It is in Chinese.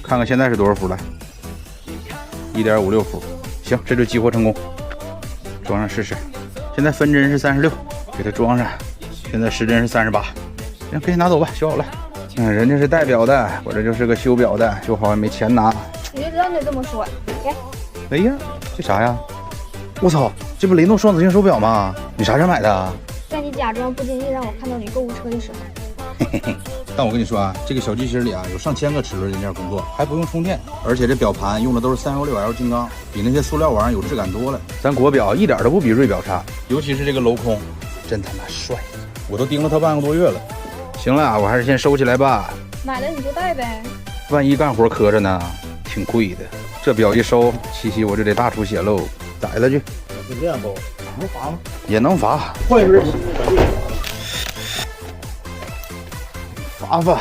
看看现在是多少伏了？1.56伏。行，这就激活成功。装上试试。现在分针是36，给它装上。现在时针是38。行，可以拿走吧，修好了。人家是带表的，我这就是个修表的，修好也没钱拿。你就知道你这么说，给。哎呀，这啥呀？我操，这不雷诺双子星手表吗？你啥时候买的啊？在你假装不经意让我看到你购物车的时候。嘿嘿，但我跟你说啊，这个小机芯里啊有上千个齿轮零件工作，还不用充电，而且这表盘用的都是316L 金刚，比那些塑料玩意儿有质感多了。咱国表一点都不比瑞表差，尤其是这个镂空，真他妈帅！我都盯了它半个多月了。行了，我还是先收起来吧。买了你就带呗，万一干活磕碜呢？挺贵的。这表一收，七夕我就得大出血喽，宰了去。就这样包，能罚吗？也能罚，换一根。罚罚。